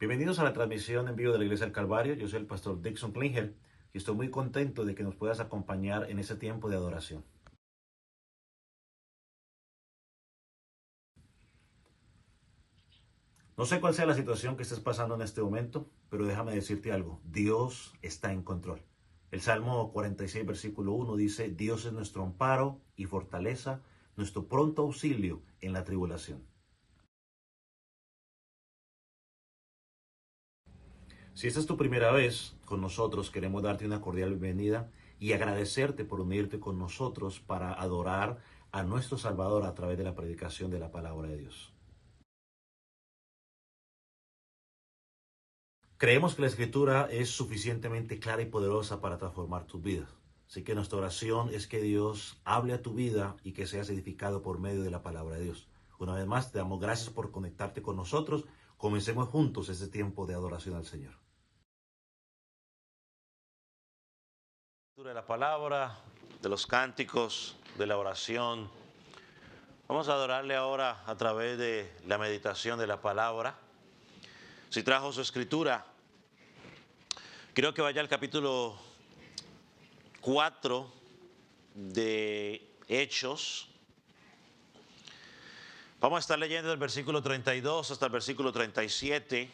Bienvenidos a la transmisión en vivo de la Iglesia del Calvario. Yo soy el pastor Dixon Klinger y estoy muy contento de que nos puedas acompañar en este tiempo de adoración. No sé cuál sea la situación que estés pasando en este momento, pero déjame decirte algo. Dios está en control. El Salmo 46, versículo 1 dice, Dios es nuestro amparo y fortaleza, nuestro pronto auxilio en la tribulación. Si esta es tu primera vez con nosotros, queremos darte una cordial bienvenida y agradecerte por unirte con nosotros para adorar a nuestro Salvador a través de la predicación de la palabra de Dios. Creemos que la Escritura es suficientemente clara y poderosa para transformar tus vidas. Así que nuestra oración es que Dios hable a tu vida y que seas edificado por medio de la palabra de Dios. Una vez más, te damos gracias por conectarte con nosotros. Comencemos juntos este tiempo de adoración al Señor. De la palabra, de los cánticos, de la oración. Vamos a adorarle ahora a través de la meditación de la palabra. Si trajo su escritura, creo que vaya al capítulo 4 de Hechos. Vamos a estar leyendo del versículo 32 hasta el versículo 37.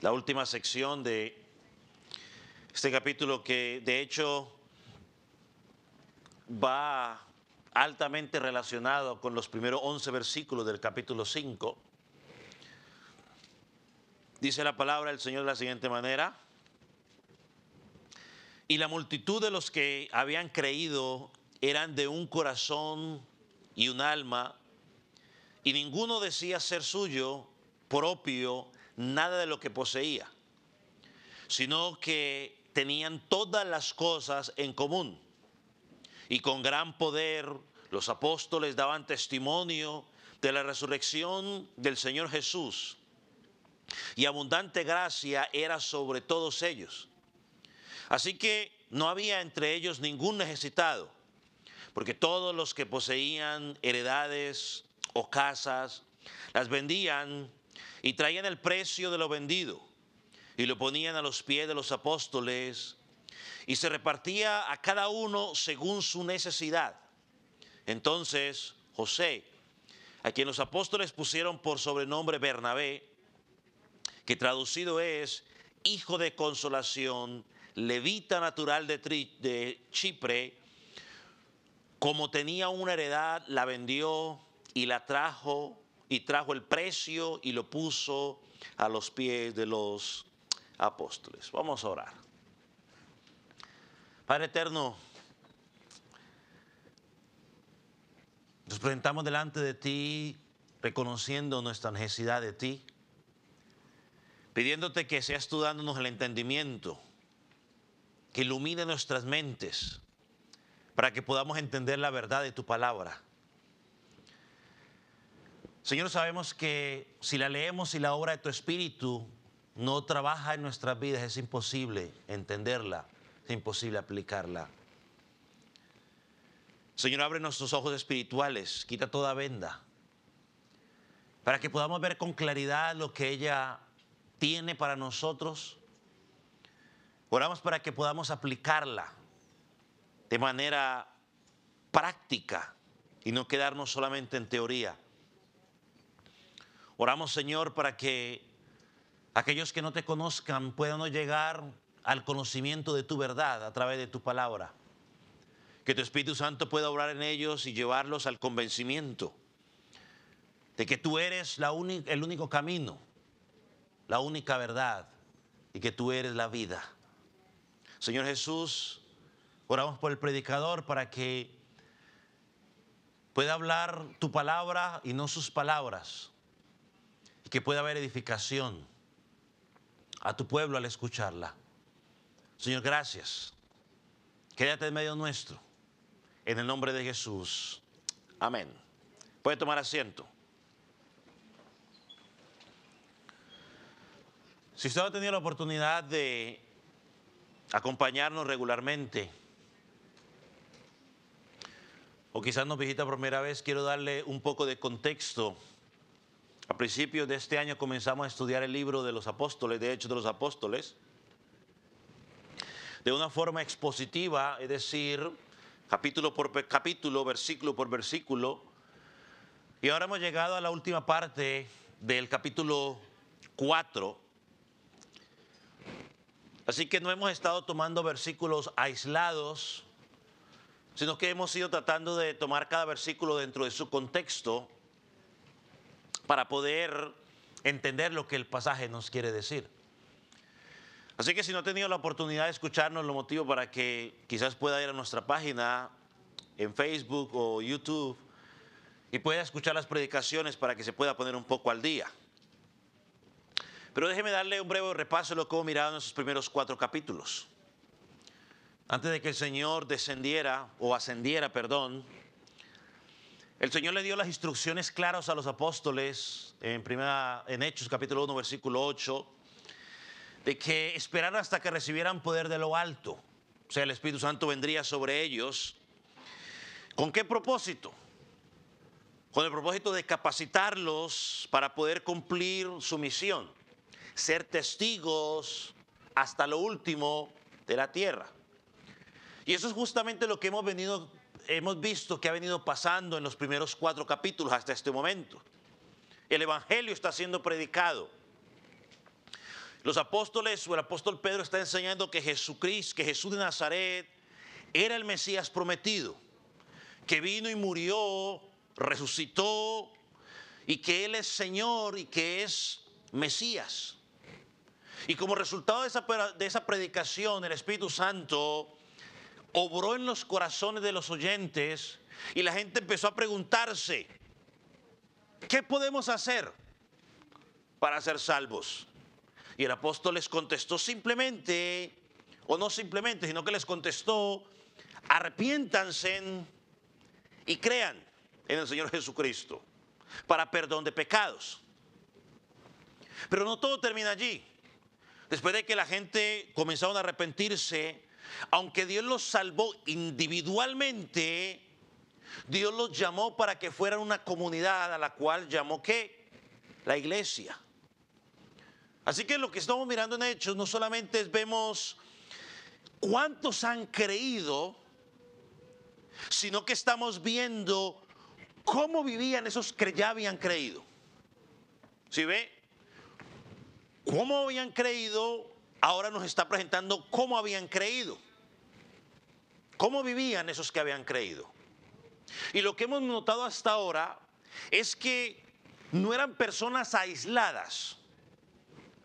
La última sección de este capítulo que de hecho va altamente relacionado con los primeros 11 versículos del capítulo 5. Dice la palabra del Señor de la siguiente manera. Y la multitud de los que habían creído eran de un corazón y un alma, y ninguno decía ser suyo propio nada de lo que poseía, sino que tenían todas las cosas en común. Y con gran poder los apóstoles daban testimonio de la resurrección del Señor Jesús, y abundante gracia era sobre todos ellos. Así que no había entre ellos ningún necesitado, porque todos los que poseían heredades o casas las vendían y traían el precio de lo vendido y lo ponían a los pies de los apóstoles, y se repartía a cada uno según su necesidad. Entonces José, a quien los apóstoles pusieron por sobrenombre Bernabé, que traducido es hijo de consolación, levita natural de Chipre, como tenía una heredad, la vendió y la trajo, y trajo el precio y lo puso a los pies de los apóstoles. Vamos a orar. Padre eterno, nos presentamos delante de ti reconociendo nuestra necesidad de ti, pidiéndote que seas tú dándonos el entendimiento, que ilumine nuestras mentes para que podamos entender la verdad de tu palabra. Señor, sabemos que si la leemos y la obra de tu Espíritu no trabaja en nuestras vidas, es imposible entenderla, es imposible aplicarla. Señor, abre nuestros ojos espirituales, quita toda venda, para que podamos ver con claridad lo que ella tiene para nosotros. Oramos para que podamos aplicarla de manera práctica y no quedarnos solamente en teoría. Oramos, Señor, para que aquellos que no te conozcan puedan llegar al conocimiento de tu verdad a través de tu palabra. Que tu Espíritu Santo pueda obrar en ellos y llevarlos al convencimiento de que tú eres el único camino, la única verdad, y que tú eres la vida. Señor Jesús, oramos por el predicador para que pueda hablar tu palabra y no sus palabras, y que pueda haber edificación a tu pueblo al escucharla. Señor, gracias. Quédate en medio nuestro. En el nombre de Jesús. Amén. Puede tomar asiento. Si usted ha tenido la oportunidad de acompañarnos regularmente, o quizás nos visita por primera vez, quiero darle un poco de contexto. A principios de este año comenzamos a estudiar el libro de los apóstoles, de Hechos de los Apóstoles, de una forma expositiva, es decir, capítulo por capítulo, versículo por versículo. Y ahora hemos llegado a la última parte del capítulo 4. Así que no hemos estado tomando versículos aislados, sino que hemos ido tratando de tomar cada versículo dentro de su contexto para poder entender lo que el pasaje nos quiere decir. Así que si no ha tenido la oportunidad de escucharnos, lo motivo para que quizás pueda ir a nuestra página en Facebook o YouTube y pueda escuchar las predicaciones para que se pueda poner un poco al día. Pero déjeme darle un breve repaso de lo que hemos mirado en esos primeros 4 capítulos. Antes de que el Señor ascendiera, el Señor le dio las instrucciones claras a los apóstoles en Hechos capítulo 1 versículo 8, de que esperaran hasta que recibieran poder de lo alto. O sea, el Espíritu Santo vendría sobre ellos. ¿Con qué propósito? Con el propósito de capacitarlos para poder cumplir su misión, ser testigos hasta lo último de la tierra. Y eso es justamente lo que hemos visto que ha venido pasando en los primeros 4 capítulos hasta este momento. El Evangelio está siendo predicado. Los apóstoles o el apóstol Pedro está enseñando que Jesús de Nazaret era el Mesías prometido, que vino y murió, resucitó y que Él es Señor y que es Mesías. Y como resultado de esa predicación, el Espíritu Santo obró en los corazones de los oyentes y la gente empezó a preguntarse, ¿qué podemos hacer para ser salvos? Y el apóstol les contestó simplemente, o no simplemente, sino que les contestó, arrepiéntanse y crean en el Señor Jesucristo para perdón de pecados. Pero no todo termina allí. Después de que la gente comenzaron a arrepentirse, aunque Dios los salvó individualmente, Dios los llamó para que fueran una comunidad a la cual llamó ¿qué? La iglesia. Así que lo que estamos mirando en Hechos no solamente vemos cuántos han creído, sino que estamos viendo cómo vivían esos que ya habían creído. ¿Sí ve? Cómo habían creído, ahora nos está presentando cómo habían creído. Cómo vivían esos que habían creído. Y lo que hemos notado hasta ahora es que no eran personas aisladas,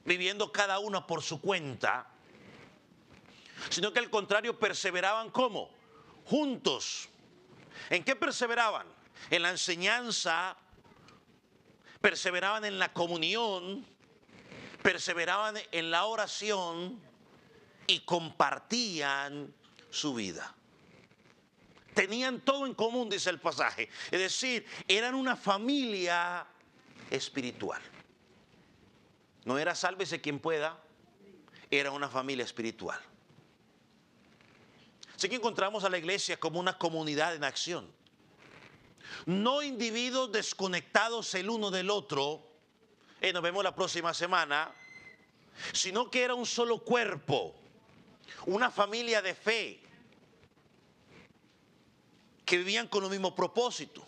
viviendo cada una por su cuenta, sino que al contrario perseveraban ¿cómo? Juntos. ¿En qué perseveraban? En la enseñanza, perseveraban en la comunión, perseveraban en la oración y compartían su vida. Tenían todo en común, dice el pasaje. Es decir, eran una familia espiritual. No era sálvese quien pueda, era una familia espiritual. Así que encontramos a la iglesia como una comunidad en acción. No individuos desconectados el uno del otro, nos vemos la próxima semana, sino que era un solo cuerpo, una familia de fe, que vivían con el mismo propósito.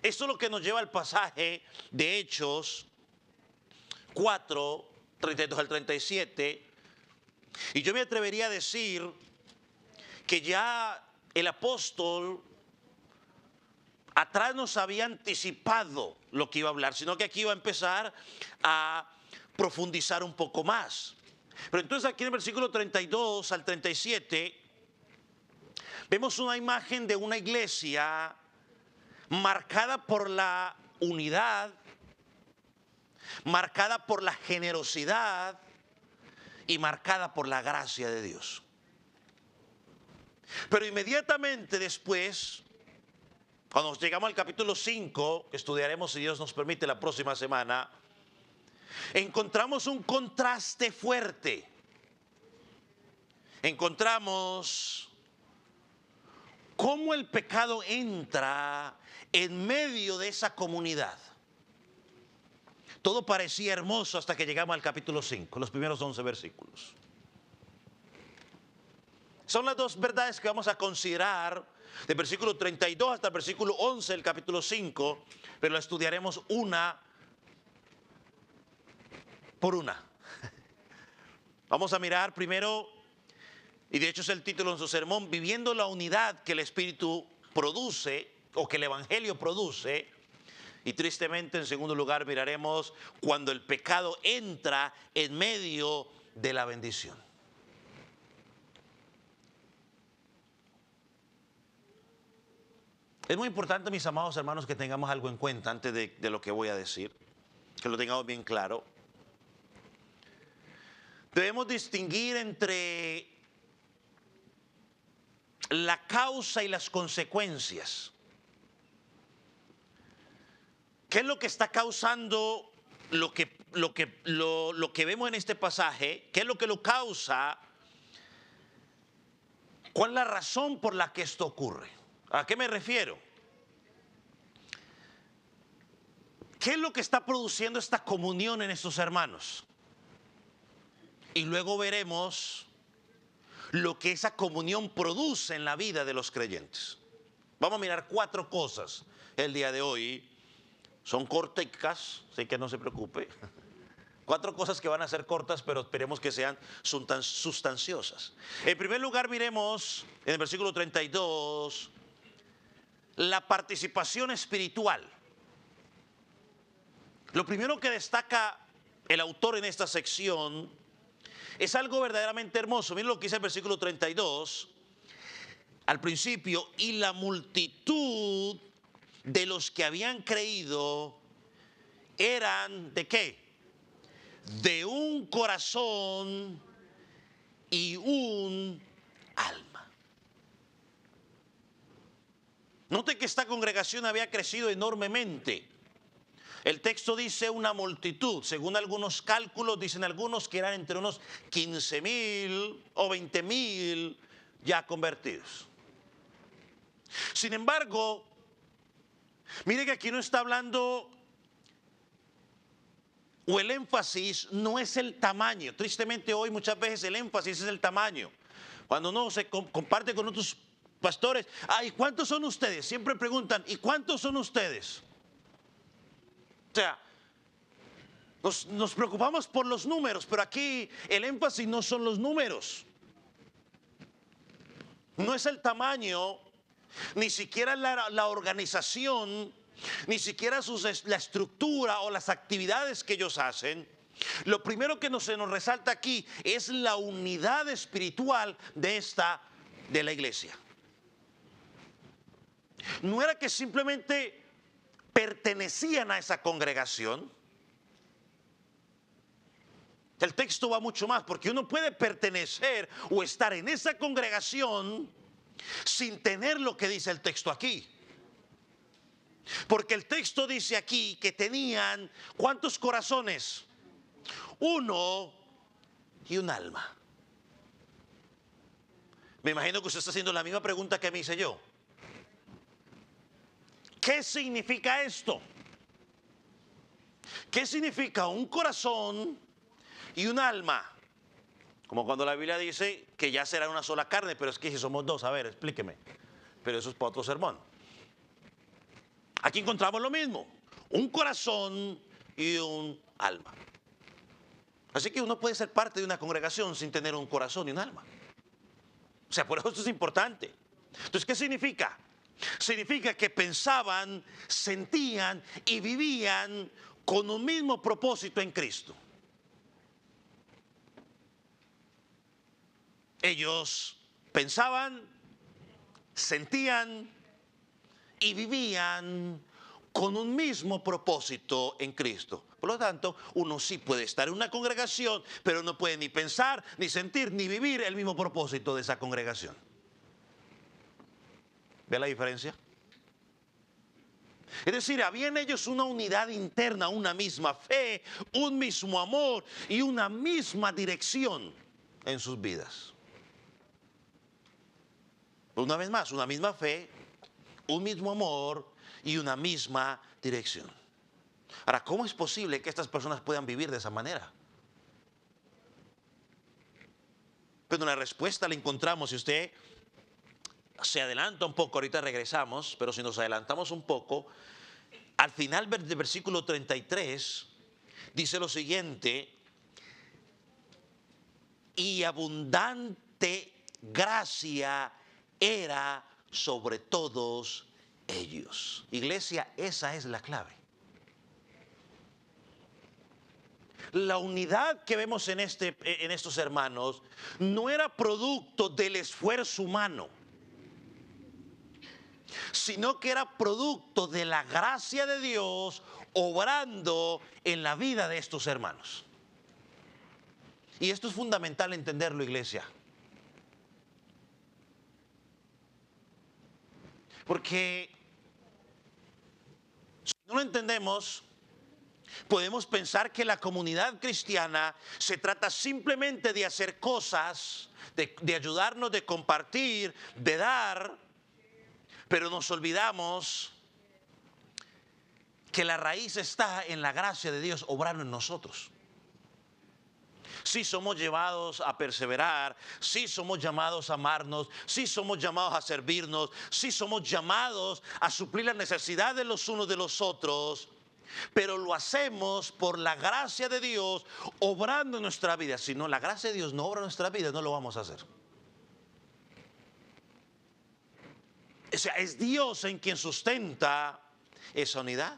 Esto es lo que nos lleva al pasaje de Hechos 4, 32 al 37. Y yo me atrevería a decir que ya el apóstol atrás nos había anticipado lo que iba a hablar, sino que aquí iba a empezar a profundizar un poco más. Pero entonces aquí en el versículo 32 al 37 vemos una imagen de una iglesia marcada por la unidad, marcada por la generosidad y marcada por la gracia de Dios. Pero inmediatamente después, cuando llegamos al capítulo 5, que estudiaremos si Dios nos permite la próxima semana, encontramos un contraste fuerte. Encontramos cómo el pecado entra en medio de esa comunidad. Todo parecía hermoso hasta que llegamos al capítulo 5, los primeros 11 versículos. Son las dos verdades que vamos a considerar del versículo 32 hasta el versículo 11 del capítulo 5, pero la estudiaremos una por una. Vamos a mirar primero, y de hecho es el título de su sermón, viviendo la unidad que el Espíritu produce o que el Evangelio produce. Y tristemente, en segundo lugar, miraremos cuando el pecado entra en medio de la bendición. Es muy importante, mis amados hermanos, que tengamos algo en cuenta antes de lo que voy a decir, que lo tengamos bien claro. Debemos distinguir entre la causa y las consecuencias. ¿Qué es lo que está causando lo que vemos en este pasaje? ¿Qué es lo que lo causa? ¿Cuál es la razón por la que esto ocurre? ¿A qué me refiero? ¿Qué es lo que está produciendo esta comunión en estos hermanos? Y luego veremos lo que esa comunión produce en la vida de los creyentes. Vamos a mirar 4 cosas el día de hoy. Son corticas, así que no se preocupe. 4 cosas que van a ser cortas, pero esperemos que sean sustanciosas. En primer lugar, miremos en el versículo 32 la participación espiritual. Lo primero que destaca el autor en esta sección es algo verdaderamente hermoso. Miren lo que dice el versículo 32 al principio: y la multitud de los que habían creído eran ¿de qué? De un corazón y un alma. Note que esta congregación había crecido enormemente. El texto dice una multitud. Según algunos cálculos, dicen algunos que eran entre unos 15,000 o 20,000 ya convertidos. Sin embargo, mire que aquí no está hablando, o el énfasis no es el tamaño. Tristemente hoy muchas veces el énfasis es el tamaño. Cuando uno se comparte con otros pastores, ¿y cuántos son ustedes? Siempre preguntan, ¿y cuántos son ustedes? O sea, nos preocupamos por los números, pero aquí el énfasis no son los números. No es el tamaño, ni siquiera la organización, ni siquiera la estructura o las actividades que ellos hacen. Lo primero que se nos resalta aquí es la unidad espiritual de la iglesia. No era que simplemente pertenecían a esa congregación. El texto va mucho más, porque uno puede pertenecer o estar en esa congregación sin tener lo que dice el texto aquí. Porque el texto dice aquí que tenían ¿cuántos corazones? Uno y un alma. Me imagino que usted está haciendo la misma pregunta que me hice yo. ¿Qué significa esto? ¿Qué significa un corazón y un alma? Como cuando la Biblia dice que ya será una sola carne, pero es que si somos dos, a ver, explíqueme. Pero eso es para otro sermón. Aquí encontramos lo mismo, un corazón y un alma. Así que uno puede ser parte de una congregación sin tener un corazón y un alma. O sea, por eso esto es importante. Entonces, ¿qué significa? Significa que pensaban, sentían y vivían con un mismo propósito en Cristo. Ellos pensaban, sentían y vivían con un mismo propósito en Cristo. Por lo tanto, uno sí puede estar en una congregación, pero no puede ni pensar, ni sentir, ni vivir el mismo propósito de esa congregación. ¿Ve la diferencia? Es decir, había en ellos una unidad interna, una misma fe, un mismo amor y una misma dirección en sus vidas. Una vez más, una misma fe, un mismo amor y una misma dirección. Ahora, ¿cómo es posible que estas personas puedan vivir de esa manera? Pero la respuesta la encontramos, si usted se adelanta un poco, ahorita regresamos, pero si nos adelantamos un poco, al final del versículo 33 dice lo siguiente: y abundante gracia era sobre todos ellos. Iglesia, esa es la clave. La unidad que vemos en estos hermanos no era producto del esfuerzo humano, sino que era producto de la gracia de Dios obrando en la vida de estos hermanos. Y esto es fundamental entenderlo, iglesia. Porque si no lo entendemos, podemos pensar que la comunidad cristiana se trata simplemente de hacer cosas, de ayudarnos, de compartir, de dar, pero nos olvidamos que la raíz está en la gracia de Dios obrando en nosotros. Sí somos llevados a perseverar, sí somos llamados a amarnos, sí somos llamados a servirnos, sí somos llamados a suplir la necesidad de los unos de los otros, pero lo hacemos por la gracia de Dios obrando en nuestra vida. Si no, la gracia de Dios no obra en nuestra vida, no lo vamos a hacer. O sea, es Dios en quien sustenta esa unidad.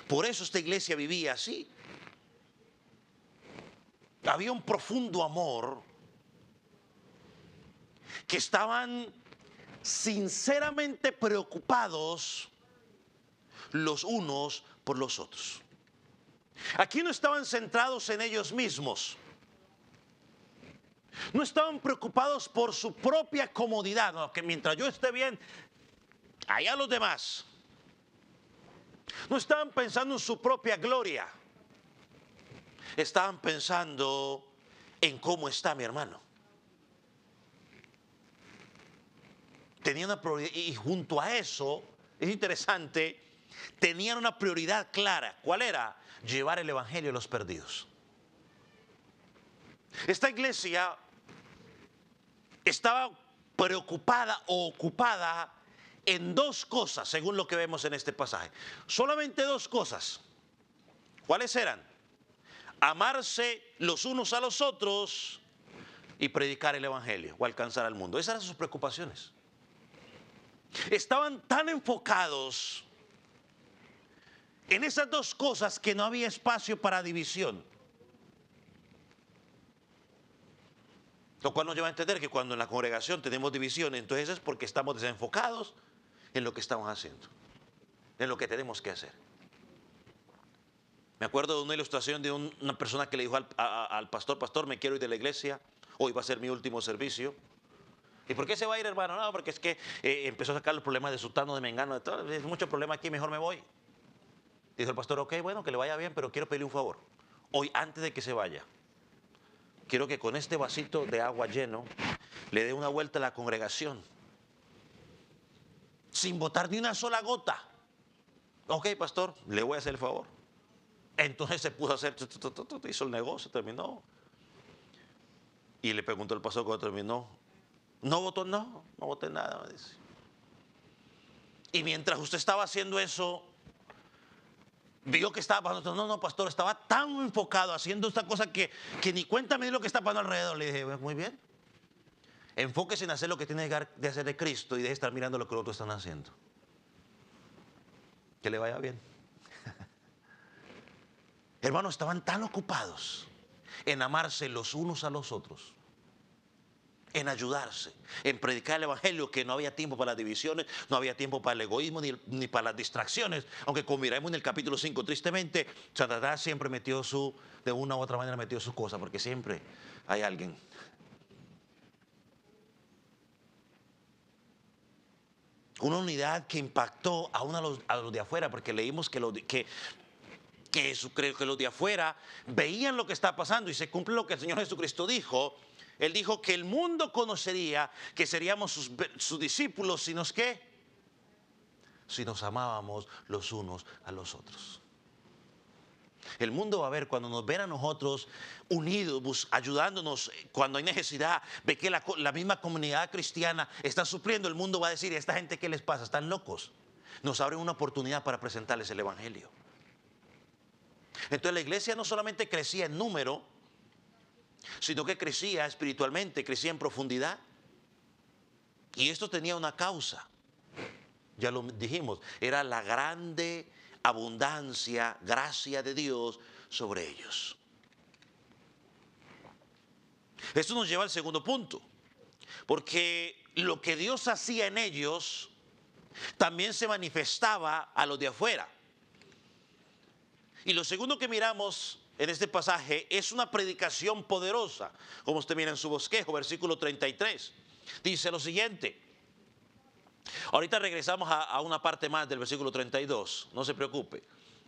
Por eso esta iglesia vivía así. Había un profundo amor, que estaban sinceramente preocupados los unos por los otros. Aquí no estaban centrados en ellos mismos. No estaban preocupados por su propia comodidad, no, que mientras yo esté bien, allá los demás. No estaban pensando en su propia gloria. Estaban pensando en cómo está mi hermano. Tenían una prioridad, y junto a eso, es interesante, tenían una prioridad clara. ¿Cuál era? Llevar el evangelio a los perdidos. Esta iglesia estaba preocupada o ocupada en dos cosas, según lo que vemos en este pasaje. Solamente dos cosas. ¿Cuáles eran? Amarse los unos a los otros y predicar el evangelio o alcanzar al mundo. Esas eran sus preocupaciones. Estaban tan enfocados en esas dos cosas que no había espacio para división. Lo cual nos lleva a entender que cuando en la congregación tenemos división, entonces es porque estamos desenfocados en lo que estamos haciendo, en lo que tenemos que hacer. Me acuerdo de una ilustración de una persona que le dijo al pastor: pastor, me quiero ir de la iglesia, hoy va a ser mi último servicio. ¿Y por qué se va a ir, hermano? No, porque es que empezó a sacar los problemas de sutano, de mengano, de todo. Hay mucho problema aquí, mejor me voy. Dijo el pastor: ok, bueno, que le vaya bien, pero quiero pedirle un favor. Hoy, antes de que se vaya, quiero que con este vasito de agua lleno le dé una vuelta a la congregación, sin botar ni una sola gota. Ok, pastor, le voy a hacer el favor. Entonces se puso a hacer, hizo el negocio, terminó. Y le preguntó al pastor cuando terminó: ¿no votó? No voté nada, me dice. Y mientras usted estaba haciendo eso, vio que estaba pasando. No, pastor, estaba tan enfocado haciendo esta cosa que ni cuenta me dio lo que está pasando alrededor. Le dije: muy bien, enfóquese en hacer lo que tiene que hacer de Cristo y deje de estar mirando lo que los otros están haciendo. Que le vaya bien. Hermanos, estaban tan ocupados en amarse los unos a los otros, en ayudarse, en predicar el evangelio, que no había tiempo para las divisiones, no había tiempo para el egoísmo ni para las distracciones. Aunque, como miramos en el capítulo 5, tristemente, Satanás siempre metió de una u otra manera metió su cosa, porque siempre hay alguien. Una unidad que impactó aún a los de afuera, porque leímos que los de afuera veían lo que está pasando, y se cumple lo que el Señor Jesucristo dijo: Él dijo que el mundo conocería que seríamos sus discípulos, si nos ¿qué? Si nos amábamos los unos a los otros. El mundo va a ver cuando nos ven a nosotros unidos, ayudándonos cuando hay necesidad, ve que la misma comunidad cristiana está supliendo. El mundo va a decir: ¿a esta gente qué les pasa? Están locos. Nos abren una oportunidad para presentarles el evangelio. Entonces la iglesia no solamente crecía en número, sino que crecía espiritualmente, crecía en profundidad. Y esto tenía una causa. Ya lo dijimos, era la grande abundancia, gracia de Dios sobre ellos. Esto nos lleva al segundo punto, porque lo que Dios hacía en ellos también se manifestaba a los de afuera. Y lo segundo que miramos en este pasaje es una predicación poderosa, como usted mira en su bosquejo, versículo 33. Dice lo siguiente. Ahorita regresamos a una parte más del versículo 32. No se preocupe,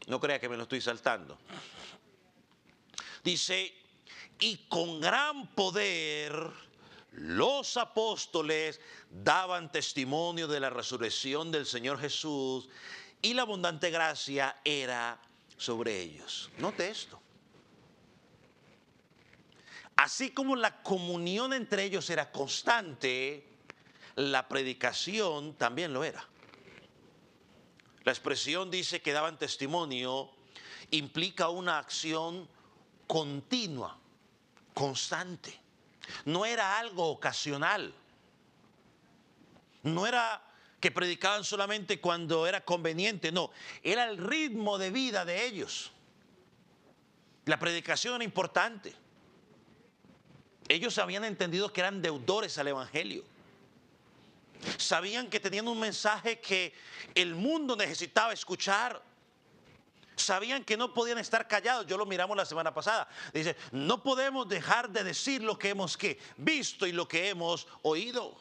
no crea que me lo estoy saltando. Dice: y con gran poder los apóstoles daban testimonio de la resurrección del Señor Jesús, y la abundante gracia era sobre ellos. Note esto. Así como la comunión entre ellos era constante, la predicación también lo era. La expresión dice que daban testimonio, implica una acción continua, constante. No era algo ocasional. No era que predicaban solamente cuando era conveniente, no. Era el ritmo de vida de ellos. La predicación era importante. Ellos habían entendido que eran deudores al evangelio. Sabían que tenían un mensaje que el mundo necesitaba escuchar. Sabían que no podían estar callados. Yo lo miramos la semana pasada. Dice: no podemos dejar de decir lo que hemos visto y lo que hemos oído.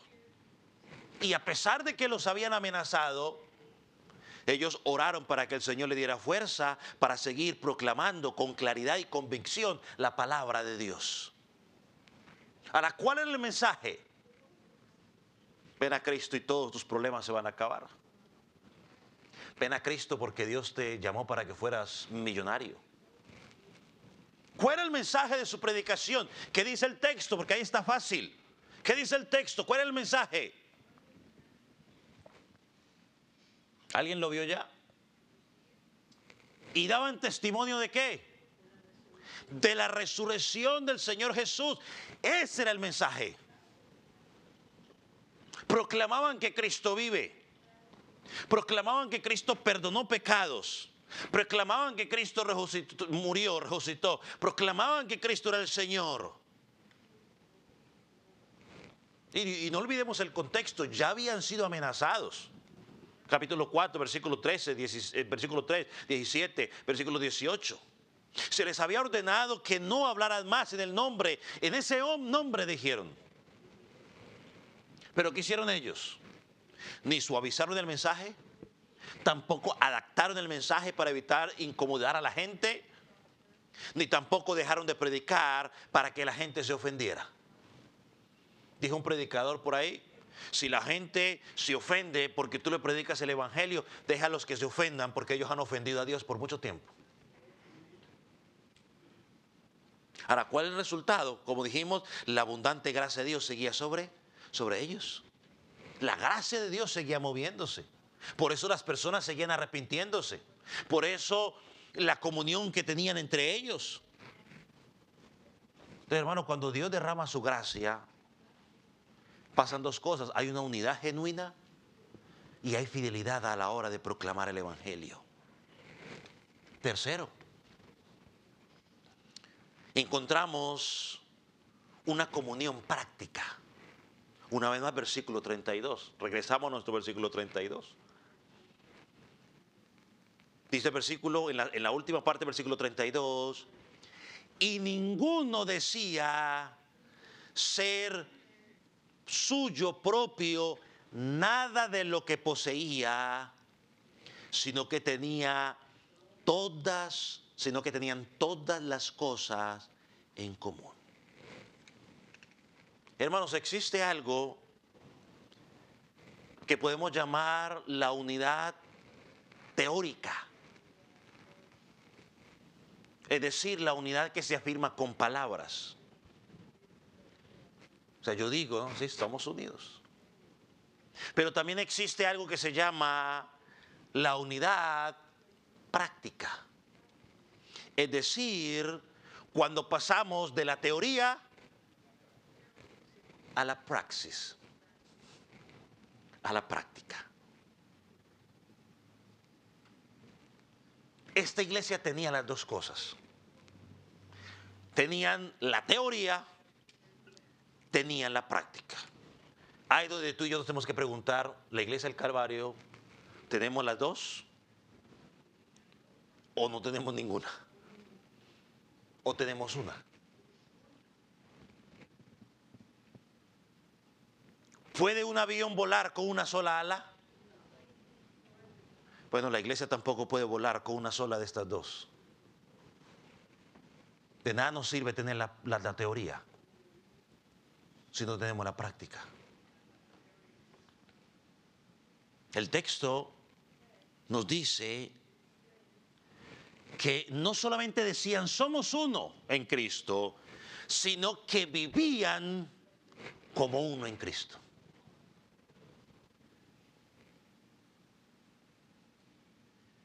Y a pesar de que los habían amenazado, ellos oraron para que el Señor le diera fuerza para seguir proclamando con claridad y convicción la palabra de Dios. Ahora, ¿cuál era el mensaje? Ven a Cristo y todos tus problemas se van a acabar. Ven a Cristo porque Dios te llamó para que fueras millonario. ¿Cuál era el mensaje de su predicación? ¿Qué dice el texto? Porque ahí está fácil. ¿Qué dice el texto? ¿Cuál era el mensaje? ¿Alguien lo vio ya? ¿Y daban testimonio de qué? De la resurrección del Señor Jesús. Ese era el mensaje. Proclamaban que Cristo vive. Proclamaban que Cristo perdonó pecados. Proclamaban que Cristo murió, resucitó. Proclamaban que Cristo era el Señor. Y no olvidemos el contexto. Ya habían sido amenazados. Capítulo 4, versículo 13, versículo 3, 17, versículo 18. Se les había ordenado que no hablaran más en el nombre. En ese nombre dijeron. Pero ¿qué hicieron ellos? Ni suavizaron el mensaje, tampoco adaptaron el mensaje para evitar incomodar a la gente, ni tampoco dejaron de predicar para que la gente se ofendiera. Dijo un predicador por ahí: si la gente se ofende porque tú le predicas el evangelio, déjalos que se ofendan, porque ellos han ofendido a Dios por mucho tiempo. Ahora, ¿cuál es el resultado? Como dijimos, la abundante gracia de Dios seguía sobre ellos. La gracia de Dios seguía moviéndose. Por eso las personas seguían arrepintiéndose. Por eso la comunión que tenían entre ellos. Entonces, hermano, cuando Dios derrama su gracia, pasan dos cosas. Hay una unidad genuina y hay fidelidad a la hora de proclamar el evangelio. Tercero, encontramos una comunión práctica. Una vez más, versículo 32. Regresamos a nuestro versículo 32. Dice el versículo, en la última parte del versículo 32, y ninguno decía ser suyo propio nada de lo que poseía, sino que tenían todas las cosas en común. Hermanos, existe algo que podemos llamar la unidad teórica. Es decir, la unidad que se afirma con palabras. O sea, yo digo, ¿no? Sí, estamos unidos. Pero también existe algo que se llama la unidad práctica. Es decir, cuando pasamos de la teoría a la praxis, a la práctica. Esta iglesia tenía las dos cosas. Tenían la teoría, tenían la práctica. Ahí donde tú y yo nos tenemos que preguntar, ¿la iglesia del Calvario tenemos las dos? ¿O no tenemos ninguna? ¿O tenemos una? ¿Puede un avión volar con una sola ala? Bueno, la iglesia tampoco puede volar con una sola de estas dos. De nada nos sirve tener la teoría si no tenemos la práctica. El texto nos dice que no solamente decían somos uno en Cristo, sino que vivían como uno en Cristo.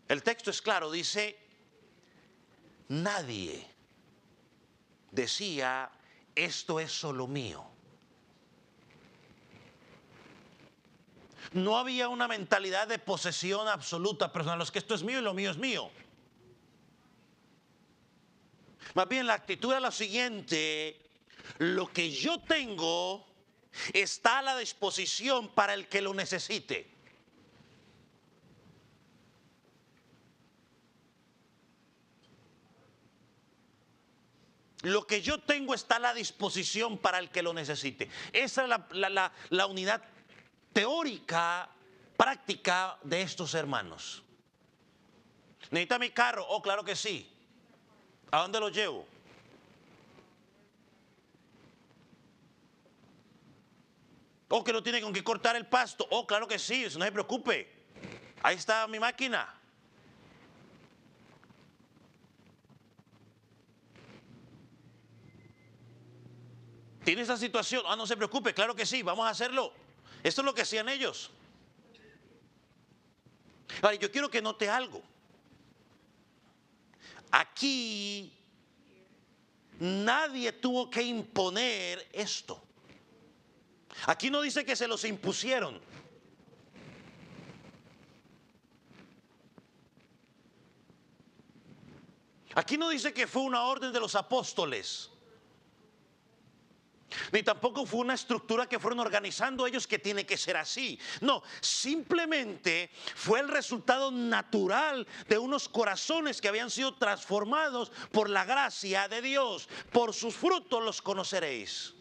El texto es claro, dice, nadie decía, esto es solo mío. No había una mentalidad de posesión absoluta personal, es que esto es mío y lo mío es mío. Más bien la actitud era la siguiente, lo que yo tengo está a la disposición para el que lo necesite. Lo que yo tengo está a la disposición para el que lo necesite. Esa es la unidad teórica, práctica de estos hermanos. ¿Necesita mi carro? Oh, claro que sí. ¿A dónde lo llevo? Oh, que no tiene con qué cortar el pasto. Oh, claro que sí, no se preocupe. Ahí está mi máquina. ¿Tiene esa situación? Ah, no se preocupe, claro que sí, vamos a hacerlo. Esto es lo que hacían ellos. Ahora, yo quiero que note algo. Aquí nadie tuvo que imponer esto. Aquí no dice que se los impusieron. Aquí no dice que fue una orden de los apóstoles. Ni tampoco fue una estructura que fueron organizando ellos que tiene que ser así. No, simplemente fue el resultado natural de unos corazones que habían sido transformados por la gracia de Dios. Por sus frutos los conoceréis.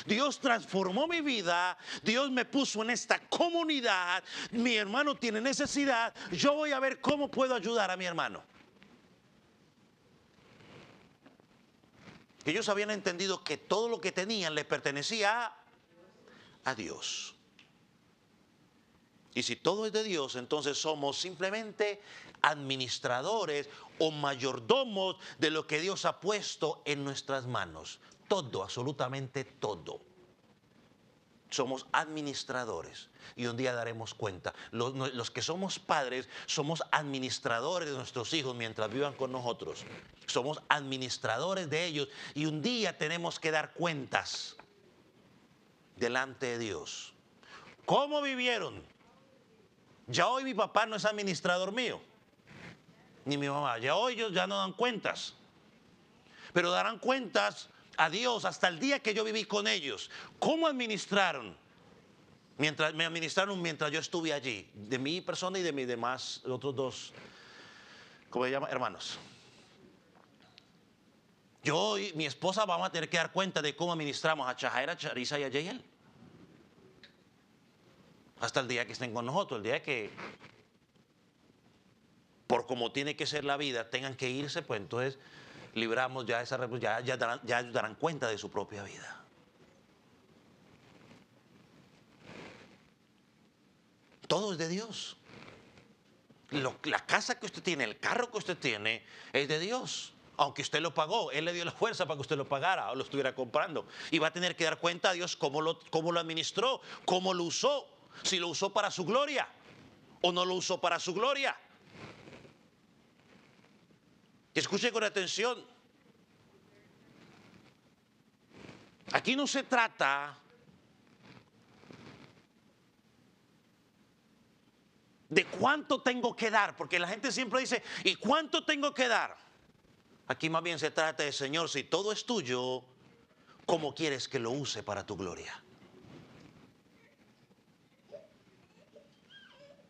Dios transformó mi vida, Dios me puso en esta comunidad, mi hermano tiene necesidad, yo voy a ver cómo puedo ayudar a mi hermano. Ellos habían entendido que todo lo que tenían le pertenecía a Dios. Y si todo es de Dios, entonces somos simplemente administradores o mayordomos de lo que Dios ha puesto en nuestras manos. Todo, absolutamente todo. Somos administradores y un día daremos cuenta. Los que somos padres somos administradores de nuestros hijos mientras vivan con nosotros. Somos administradores de ellos y un día tenemos que dar cuentas delante de Dios. ¿Cómo vivieron? Ya hoy mi papá no es administrador mío, ni mi mamá. Ya hoy ellos ya no dan cuentas, pero darán cuentas a Dios hasta el día que yo viví con ellos. ¿Cómo administraron? Me administraron mientras yo estuve allí, de mi persona y de mis demás, otros dos, ¿cómo se llama? Hermanos. Yo y mi esposa vamos a tener que dar cuenta de cómo administramos a Chajaira, a Charisa y a Yael. Hasta el día que estén con nosotros, el día que, por como tiene que ser la vida, tengan que irse, pues entonces libramos, ya ellos darán cuenta de su propia vida. Todo es de Dios. La casa que usted tiene, el carro que usted tiene, es de Dios. Aunque usted lo pagó, Él le dio la fuerza para que usted lo pagara o lo estuviera comprando. Y va a tener que dar cuenta a Dios cómo lo administró, cómo lo usó. Si lo usó para su gloria o no lo usó para su gloria. Escuche con atención. Aquí no se trata de cuánto tengo que dar, porque la gente siempre dice, ¿y cuánto tengo que dar? Aquí más bien se trata de, Señor, si todo es tuyo, ¿cómo quieres que lo use para tu gloria?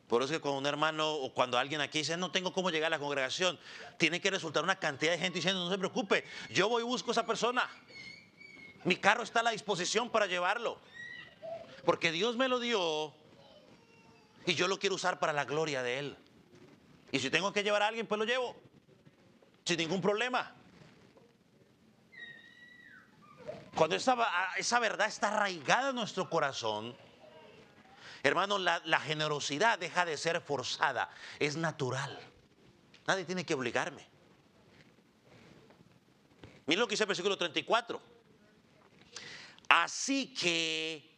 Por eso es que cuando un hermano o cuando alguien aquí dice, no tengo cómo llegar a la congregación, tiene que resultar una cantidad de gente diciendo, no se preocupe, yo voy y busco a esa persona. Mi carro está a la disposición para llevarlo. Porque Dios me lo dio y yo lo quiero usar para la gloria de Él. Y si tengo que llevar a alguien, pues lo llevo. Sin ningún problema. Cuando esa verdad está arraigada en nuestro corazón, hermano, la generosidad deja de ser forzada, es natural. Nadie tiene que obligarme. Miren lo que dice el versículo 34. Así que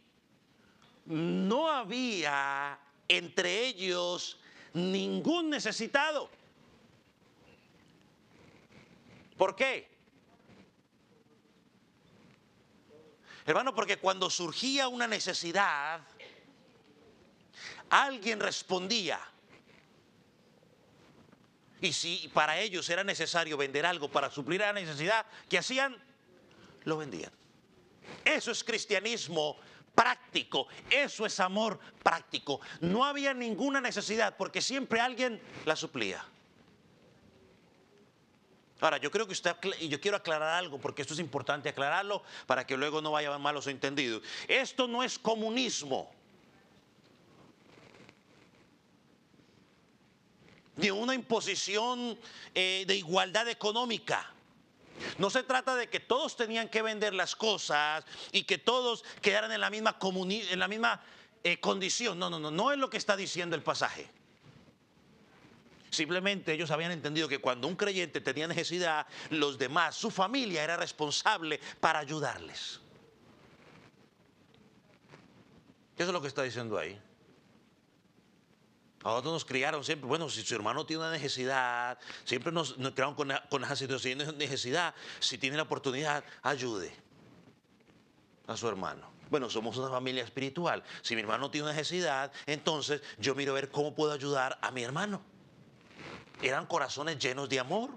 no había entre ellos ningún necesitado. ¿Por qué? Hermano, porque cuando surgía una necesidad, alguien respondía. Y si para ellos era necesario vender algo para suplir la necesidad, ¿qué hacían? Lo vendían. Eso es cristianismo práctico, eso es amor práctico. No había ninguna necesidad porque siempre alguien la suplía. Ahora, yo quiero aclarar algo porque esto es importante aclararlo para que luego no vaya malos entendidos. Esto no es comunismo, ni una imposición de igualdad económica. No se trata de que todos tenían que vender las cosas y que todos quedaran en la misma condición. No es lo que está diciendo el pasaje. Simplemente ellos habían entendido que cuando un creyente tenía necesidad, los demás, su familia era responsable para ayudarles. Eso es lo que está diciendo ahí. A nosotros nos criaron siempre, bueno, si su hermano tiene una necesidad, siempre nos criaron con esa situación de necesidad. Si tiene la oportunidad, ayude a su hermano. Bueno, somos una familia espiritual. Si mi hermano tiene una necesidad, entonces yo miro a ver cómo puedo ayudar a mi hermano. Eran corazones llenos de amor.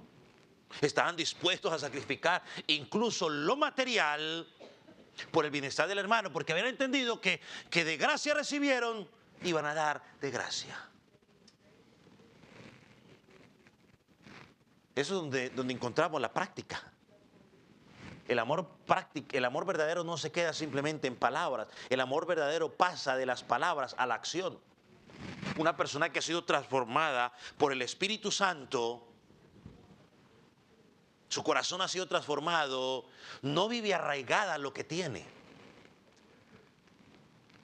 Estaban dispuestos a sacrificar incluso lo material por el bienestar del hermano, porque habían entendido que de gracia recibieron, iban a dar de gracia. Eso es donde encontramos la práctica. El amor verdadero no se queda simplemente en palabras. El amor verdadero pasa de las palabras a la acción. Una persona que ha sido transformada por el Espíritu Santo, su corazón ha sido transformado, no vive arraigada a lo que tiene,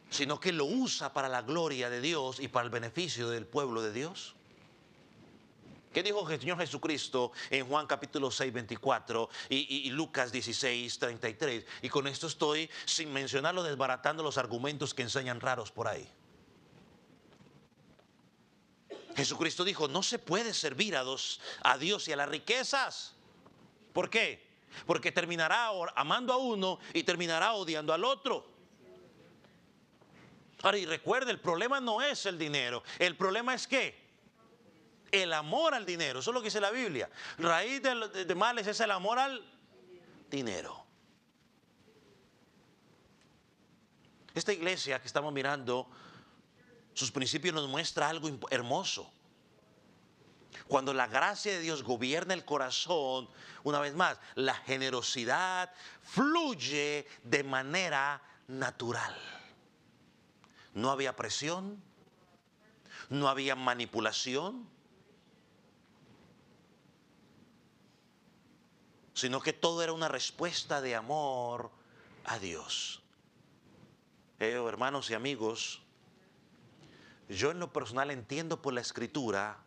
sino que lo usa para la gloria de Dios y para el beneficio del pueblo de Dios. ¿Qué dijo el Señor Jesucristo en Juan capítulo 6, 24 y Lucas 16, 33? Y con esto estoy, sin mencionarlo, desbaratando los argumentos que enseñan raros por ahí. Jesucristo dijo, no se puede servir a Dios y a las riquezas. ¿Por qué? Porque terminará amando a uno y terminará odiando al otro. Ahora, y recuerde, el problema no es el dinero. El problema es ¿qué? El amor al dinero. Eso es lo que dice la Biblia. Raíz de males es el amor al dinero. Esta iglesia que estamos mirando, sus principios nos muestra algo hermoso. Cuando la gracia de Dios gobierna el corazón, una vez más, la generosidad fluye de manera natural. No había presión, no había manipulación. sino que todo era una respuesta de amor a Dios. Hermanos y amigos, yo en lo personal entiendo por la Escritura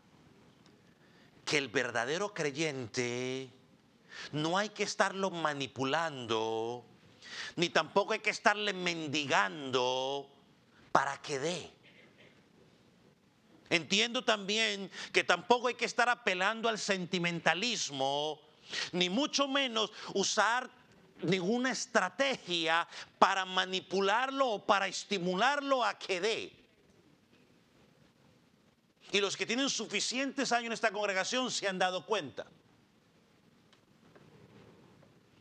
que el verdadero creyente no hay que estarlo manipulando, ni tampoco hay que estarle mendigando para que dé. Entiendo también que tampoco hay que estar apelando al sentimentalismo, ni mucho menos usar ninguna estrategia para manipularlo o para estimularlo a que dé. Y los que tienen suficientes años en esta congregación se han dado cuenta.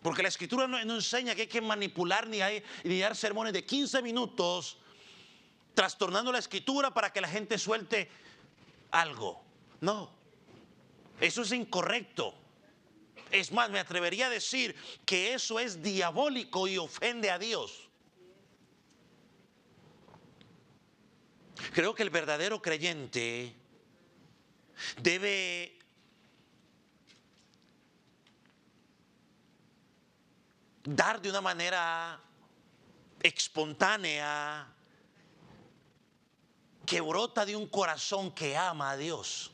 Porque la Escritura no enseña que hay que manipular ni dar sermones de 15 minutos trastornando la Escritura para que la gente suelte algo. No, eso es incorrecto. Es más, me atrevería a decir que eso es diabólico y ofende a Dios. Creo que el verdadero creyente debe dar de una manera espontánea que brota de un corazón que ama a Dios.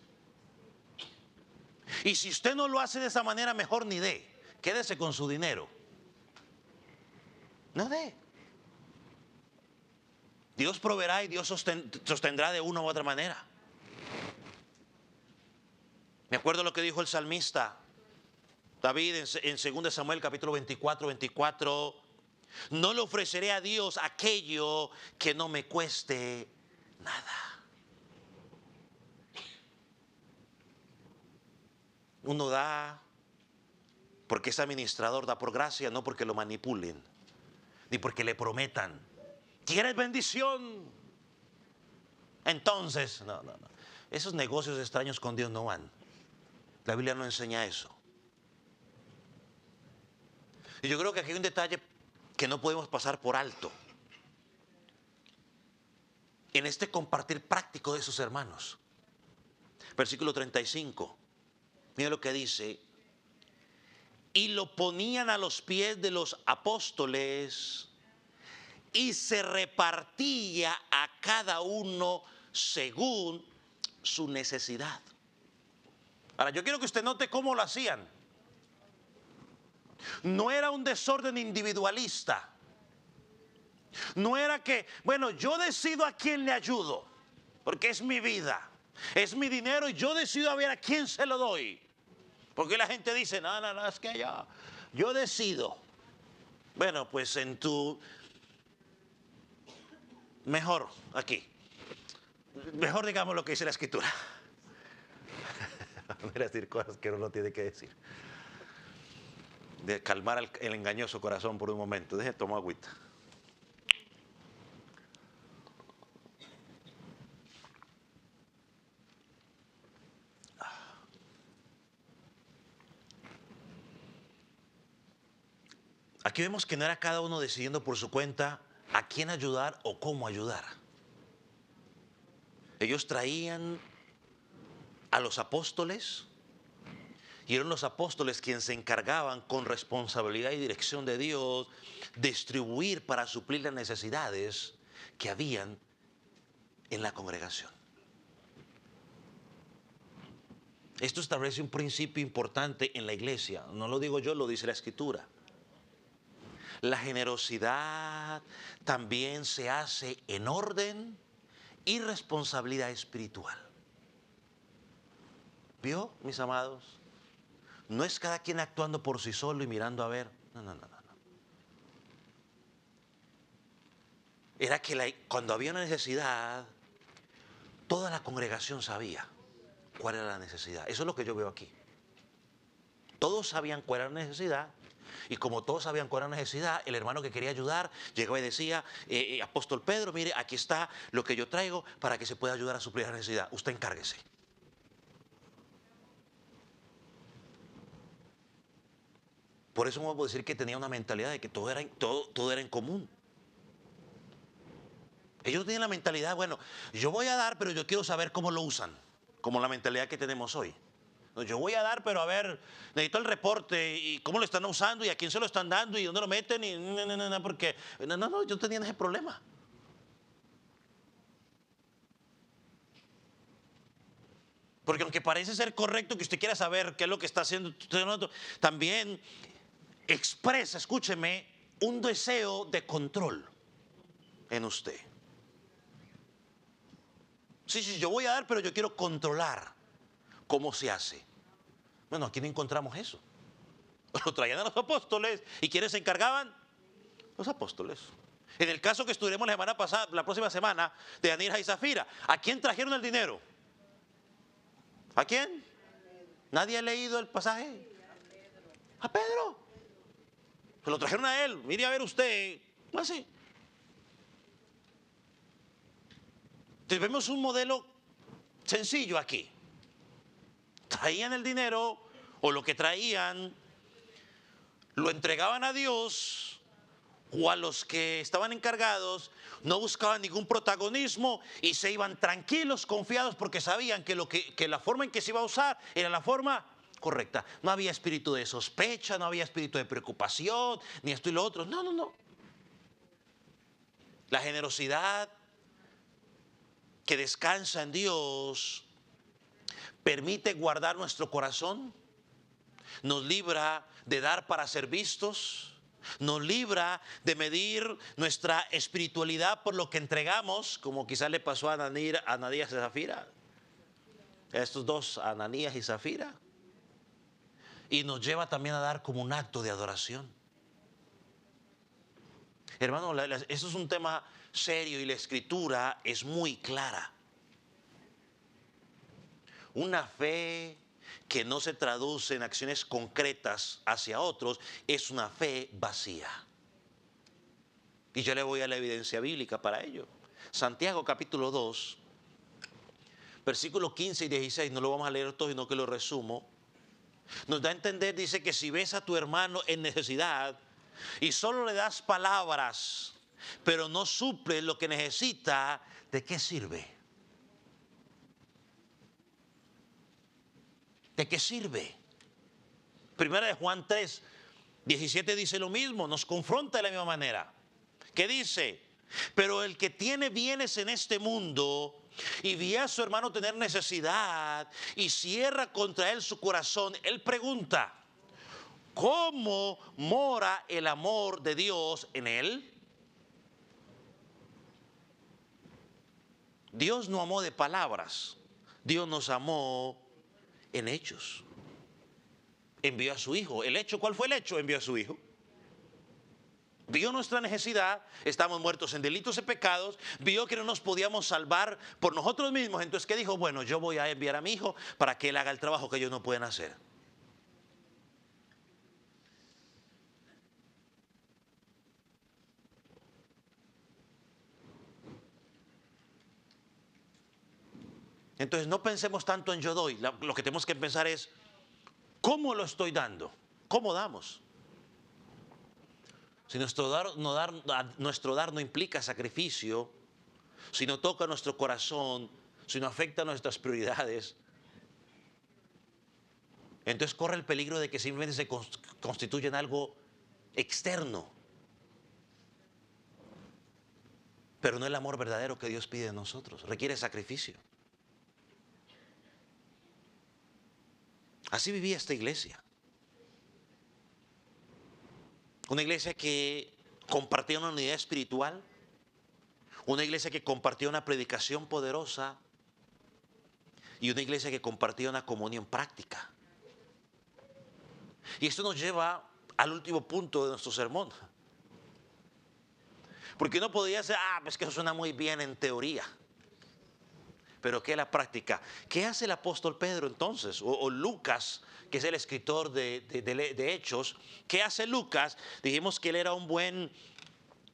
Y si usted no lo hace de esa manera, mejor ni dé. Quédese con su dinero. No dé. Dios proveerá y Dios sostendrá de una u otra manera. Me acuerdo lo que dijo el salmista David en 2 Samuel capítulo 24. No le ofreceré a Dios aquello que no me cueste nada. Uno da porque es administrador, da por gracia, no porque lo manipulen, ni porque le prometan. ¿Quieres bendición? Entonces, no. Esos negocios extraños con Dios no van. La Biblia no enseña eso. Y yo creo que aquí hay un detalle que no podemos pasar por alto en este compartir práctico de sus hermanos. Versículo 35. Mira lo que dice. Y lo ponían a los pies de los apóstoles y se repartía a cada uno según su necesidad. Ahora, yo quiero que usted note cómo lo hacían. No era un desorden individualista. No era que, bueno, yo decido a quién le ayudo, porque es mi vida, es mi dinero y yo decido a ver a quién se lo doy. Porque la gente dice, no, es que yo decido. Bueno, pues en tu... Mejor digamos lo que dice la Escritura. No voy a decir cosas que uno no tiene que decir. De calmar el engañoso corazón por un momento. Deje tomar agüita. Aquí vemos que no era cada uno decidiendo por su cuenta a quién ayudar o cómo ayudar. Ellos traían a los apóstoles y eran los apóstoles quienes se encargaban con responsabilidad y dirección de Dios distribuir para suplir las necesidades que habían en la congregación. Esto establece un principio importante en la iglesia. No lo digo yo, lo dice la Escritura. La generosidad también se hace en orden y responsabilidad espiritual. ¿Vio, mis amados? No es cada quien actuando por sí solo y mirando a ver. No. Era que cuando había una necesidad, toda la congregación sabía cuál era la necesidad. Eso es lo que yo veo aquí. Todos sabían cuál era la necesidad. Y como todos sabían cuál era la necesidad, el hermano que quería ayudar llegaba y decía, apóstol Pedro, mire, aquí está lo que yo traigo para que se pueda ayudar a suplir la necesidad. Usted encárguese. Por eso vamos a decir que tenía una mentalidad de que todo era en común. Ellos tenían la mentalidad, bueno, yo voy a dar, pero yo quiero saber cómo lo usan, como la mentalidad que tenemos hoy. No, yo voy a dar, pero a ver, necesito el reporte y cómo lo están usando y a quién se lo están dando y dónde lo meten y no, porque no, yo tenía ese problema. Porque aunque parece ser correcto que usted quiera saber qué es lo que está haciendo, también expresa, escúcheme, un deseo de control en usted. Sí, yo voy a dar, pero yo quiero controlar cómo se hace. Bueno, aquí no encontramos eso. Lo traían a los apóstoles. ¿Y quiénes se encargaban? Los apóstoles. En el caso que estudiaremos la semana pasada, la próxima semana, de Ananías y Zafira, ¿a quién trajeron el dinero? ¿A quién? ¿Nadie ha leído el pasaje? A Pedro. Se lo trajeron a él. Mire a ver usted. Así. Entonces vemos un modelo sencillo aquí. Traían el dinero o lo que traían, lo entregaban a Dios o a los que estaban encargados, no buscaban ningún protagonismo y se iban tranquilos, confiados, porque sabían que la forma en que se iba a usar era la forma correcta. No había espíritu de sospecha, no había espíritu de preocupación, ni esto y lo otro. No. La generosidad que descansa en Dios permite guardar nuestro corazón, nos libra de dar para ser vistos, nos libra de medir nuestra espiritualidad por lo que entregamos, como quizás le pasó a Ananías y Zafira, a estos dos, Ananías y Zafira, y nos lleva también a dar como un acto de adoración. Hermano, eso es un tema serio y la escritura es muy clara. Una fe que no se traduce en acciones concretas hacia otros es una fe vacía. Y yo le voy a la evidencia bíblica para ello. Santiago capítulo 2, versículos 15 y 16, no lo vamos a leer todo, sino que lo resumo. Nos da a entender, dice que si ves a tu hermano en necesidad y solo le das palabras, pero no suple lo que necesita, ¿de qué sirve? ¿De qué sirve? Primera de Juan 3, 17 dice lo mismo, nos confronta de la misma manera. ¿Qué dice? Pero el que tiene bienes en este mundo y ve a su hermano tener necesidad y cierra contra él su corazón, él pregunta, ¿cómo mora el amor de Dios en él? Dios no amó de palabras, Dios nos amó en hechos. Envió a su hijo. ¿El hecho cuál fue el hecho? Envió a su hijo. Vio nuestra necesidad, estamos muertos en delitos y pecados, vio que no nos podíamos salvar por nosotros mismos. Entonces, ¿qué dijo? Bueno, yo voy a enviar a mi hijo para que él haga el trabajo que ellos no pueden hacer. Entonces, no pensemos tanto en yo doy. Lo que tenemos que pensar es, ¿cómo lo estoy dando? ¿Cómo damos? Si nuestro dar no implica sacrificio, si no toca nuestro corazón, si no afecta nuestras prioridades, entonces corre el peligro de que simplemente se constituya en algo externo. Pero no el amor verdadero que Dios pide de nosotros. Requiere sacrificio. Así vivía esta iglesia. Una iglesia que compartía una unidad espiritual. Una iglesia que compartía una predicación poderosa. Y una iglesia que compartía una comunión práctica. Y esto nos lleva al último punto de nuestro sermón. Porque uno podría decir, es que eso suena muy bien en teoría. Pero ¿qué es la práctica? ¿Qué hace el apóstol Pedro entonces? O Lucas, que es el escritor de Hechos. ¿Qué hace Lucas? Dijimos que él era un buen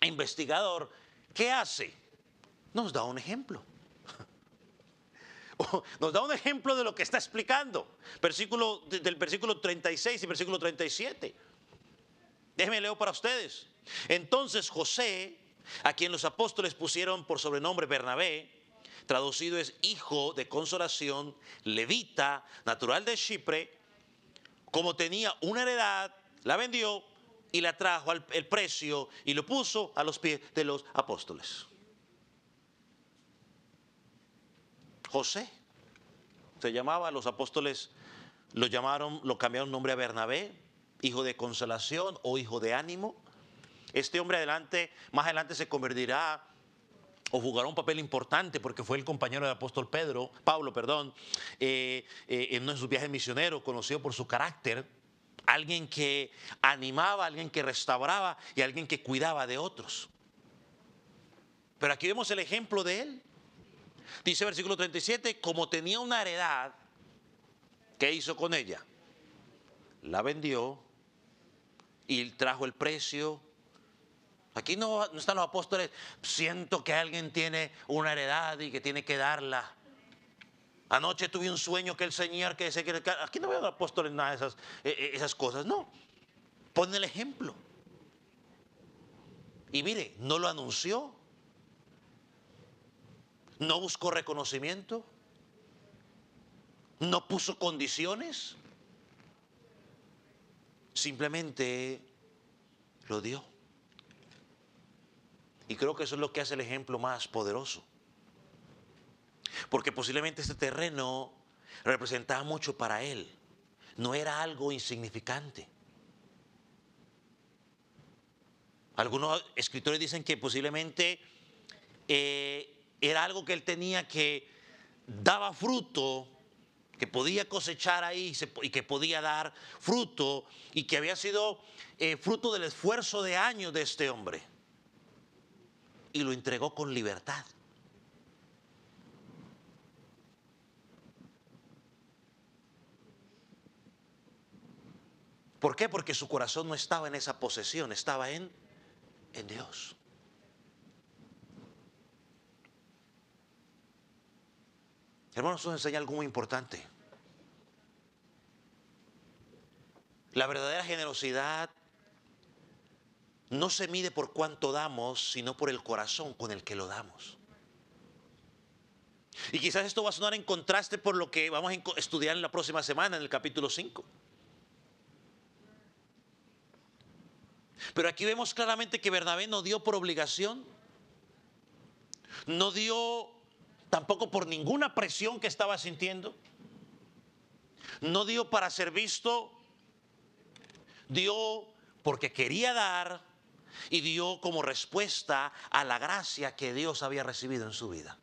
investigador. ¿Qué hace? Nos da un ejemplo. Nos da un ejemplo de lo que está explicando. Del versículo 36 y versículo 37. Déjenme leo para ustedes. Entonces José, a quien los apóstoles pusieron por sobrenombre Bernabé, traducido es hijo de consolación, levita, natural de Chipre. Como tenía una heredad, la vendió y la trajo el precio y lo puso a los pies de los apóstoles. José se llamaba, los apóstoles lo cambiaron nombre a Bernabé, hijo de consolación o hijo de ánimo. Este hombre más adelante se convertirá o jugará un papel importante porque fue el compañero del apóstol Pablo, en uno de sus viajes misioneros, conocido por su carácter, alguien que animaba, alguien que restauraba y alguien que cuidaba de otros. Pero aquí vemos el ejemplo de él. Dice versículo 37, como tenía una heredad, ¿qué hizo con ella? La vendió y trajo el precio. Aquí no están los apóstoles, siento que alguien tiene una heredad y que tiene que darla. Anoche tuve un sueño que el Señor, que se quiere. Aquí no veo los apóstoles nada de esas cosas, no. Pon el ejemplo. Y mire, no lo anunció, no buscó reconocimiento, no puso condiciones, simplemente lo dio. Y creo que eso es lo que hace el ejemplo más poderoso. Porque posiblemente este terreno representaba mucho para él. No era algo insignificante. Algunos escritores dicen que posiblemente era algo que él tenía que daba fruto, que podía cosechar ahí y que podía dar fruto y que había sido fruto del esfuerzo de años de este hombre. Y lo entregó con libertad. ¿Por qué? Porque su corazón no estaba en esa posesión, estaba en Dios. Hermanos, eso nos enseña algo muy importante. La verdadera generosidad no se mide por cuánto damos, sino por el corazón con el que lo damos. Y quizás esto va a sonar en contraste por lo que vamos a estudiar en la próxima semana, en el capítulo 5. Pero aquí vemos claramente que Bernabé no dio por obligación, no dio tampoco por ninguna presión que estaba sintiendo, no dio para ser visto, dio porque quería dar y dio como respuesta a la gracia que Dios había recibido en su vida.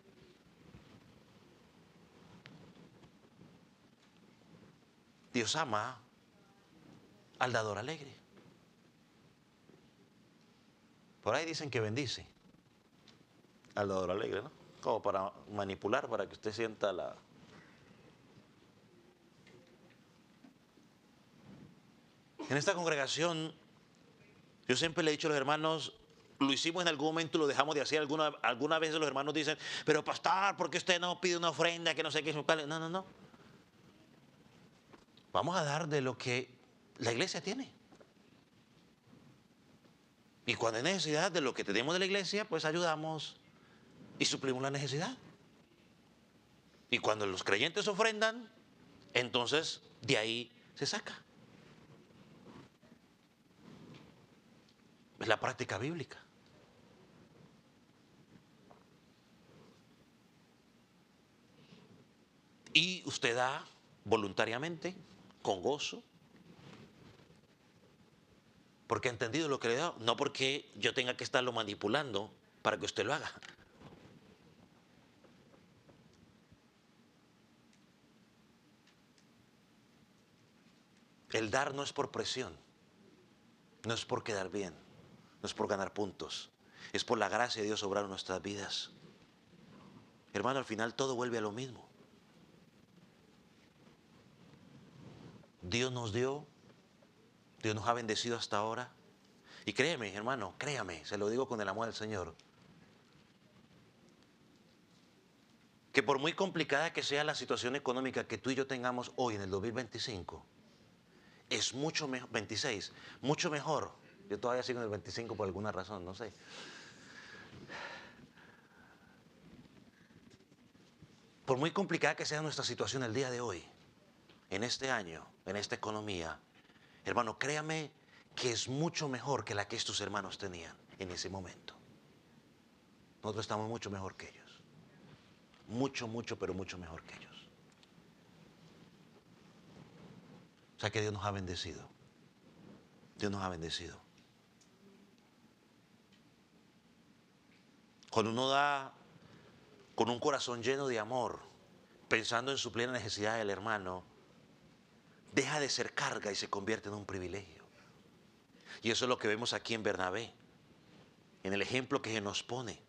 Dios ama al dador alegre. Por ahí dicen que bendice al dador alegre, ¿no? Como para manipular, para que usted sienta la... En esta congregación, yo siempre le he dicho a los hermanos, lo hicimos en algún momento, lo dejamos de hacer. Alguna vez los hermanos dicen, pero pastor, ¿por qué usted no pide una ofrenda que no sé qué? No. Vamos a dar de lo que la iglesia tiene. Y cuando hay necesidad de lo que tenemos de la iglesia, pues ayudamos y suplimos la necesidad. Y cuando los creyentes ofrendan, entonces de ahí se saca. Es la práctica bíblica. Y usted da voluntariamente, con gozo, porque ha entendido lo que le da, no porque yo tenga que estarlo manipulando para que usted lo haga. El dar no es por presión, no es por quedar bien, no es por ganar puntos, es por la gracia de Dios obrar en nuestras vidas. Hermano, al final todo vuelve a lo mismo. Dios nos dio, Dios nos ha bendecido hasta ahora. Y créeme, hermano, créame, se lo digo con el amor del Señor, que por muy complicada que sea la situación económica que tú y yo tengamos hoy en el 2025, es mucho mejor, 26, mucho mejor. Yo todavía sigo en el 25 por alguna razón, no sé. por muy complicada que sea nuestra situación el día de hoy, en este año, en esta economía, hermano, créame que es mucho mejor que la que estos hermanos tenían en ese momento. Nosotros estamos mucho mejor que ellos. Mucho, mucho, pero mucho mejor que ellos. O sea que Dios nos ha bendecido. Dios nos ha bendecido. Cuando uno da con un corazón lleno de amor, pensando en su plena necesidad del hermano, deja de ser carga y se convierte en un privilegio. Y eso es lo que vemos aquí en Bernabé, en el ejemplo que se nos pone.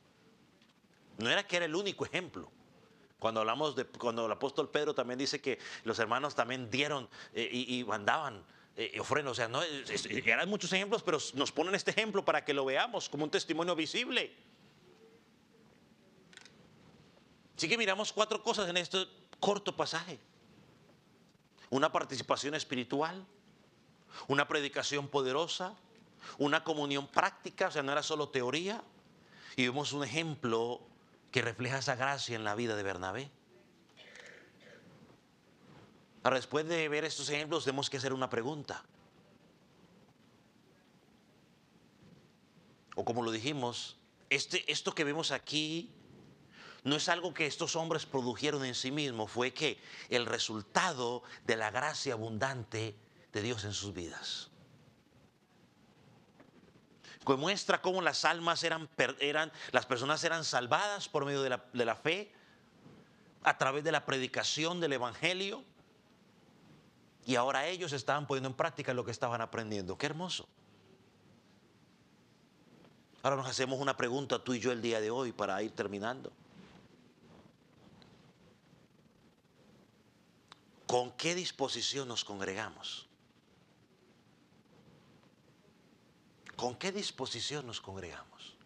No era que era el único ejemplo. Cuando cuando el apóstol Pedro también dice que los hermanos también dieron y mandaban ofrendas. O sea, no, eran muchos ejemplos, pero nos ponen este ejemplo para que lo veamos como un testimonio visible. Así que miramos 4 cosas en este corto pasaje. Una participación espiritual, una predicación poderosa, una comunión práctica, o sea, no era solo teoría. Y vemos un ejemplo que refleja esa gracia en la vida de Bernabé. Ahora, después de ver estos ejemplos, tenemos que hacer una pregunta. O como lo dijimos, esto que vemos aquí no es algo que estos hombres produjeron en sí mismos, fue que el resultado de la gracia abundante de Dios en sus vidas. Que muestra cómo las almas las personas eran salvadas por medio de la fe, a través de la predicación del Evangelio, y ahora ellos estaban poniendo en práctica lo que estaban aprendiendo. ¡Qué hermoso! Ahora nos hacemos una pregunta tú y yo el día de hoy para ir terminando. ¿Con qué disposición nos congregamos? ¿Con qué disposición nos congregamos?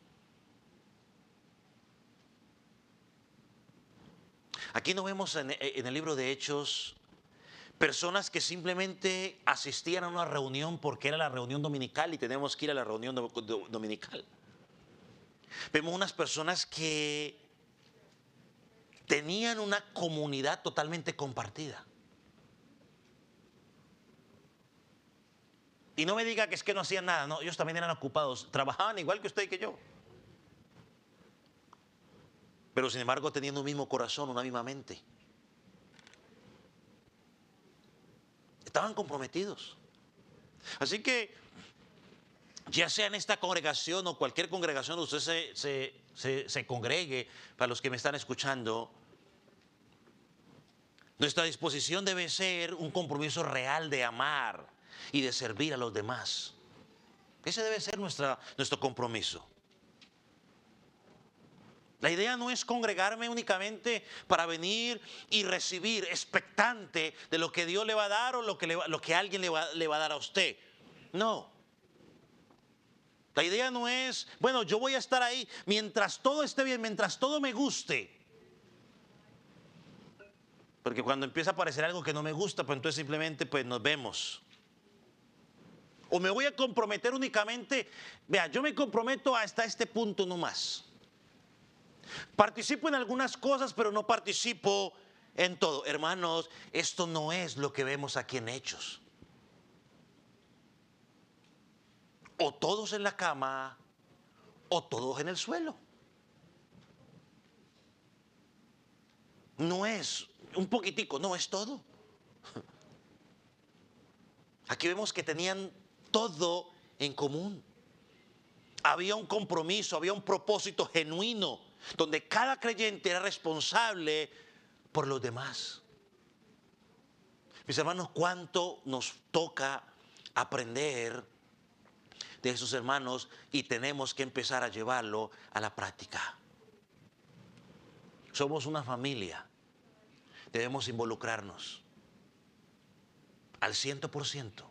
Aquí no vemos en el libro de Hechos personas que simplemente asistían a una reunión porque era la reunión dominical y tenemos que ir a la reunión dominical. Vemos unas personas que tenían una comunidad totalmente compartida. Y no me diga que es que no hacían nada, no, ellos también eran ocupados, trabajaban igual que usted y que yo. Pero sin embargo tenían un mismo corazón, una misma mente. Estaban comprometidos. Así que, ya sea en esta congregación o cualquier congregación donde usted se congregue, para los que me están escuchando, nuestra disposición debe ser un compromiso real de amar y de servir a los demás. Ese debe ser nuestro compromiso. La idea no es congregarme únicamente para venir y recibir expectante de lo que Dios le va a dar o lo que alguien le va a dar a usted. No. La idea no es, bueno, yo voy a estar ahí mientras todo esté bien, mientras todo me guste. Porque cuando empieza a aparecer algo que no me gusta, pues entonces simplemente pues nos vemos. O me voy a comprometer únicamente, vea, yo me comprometo hasta este punto nomás. Participo en algunas cosas, pero no participo en todo. Hermanos, esto no es lo que vemos aquí en Hechos. O todos en la cama, o todos en el suelo. No es un poquitico, no es todo. Aquí vemos que tenían todo en común. Había un compromiso, había un propósito genuino, donde cada creyente era responsable por los demás. Mis hermanos, ¿cuánto nos toca aprender de esos hermanos y tenemos que empezar a llevarlo a la práctica? Somos una familia, debemos involucrarnos al 100%,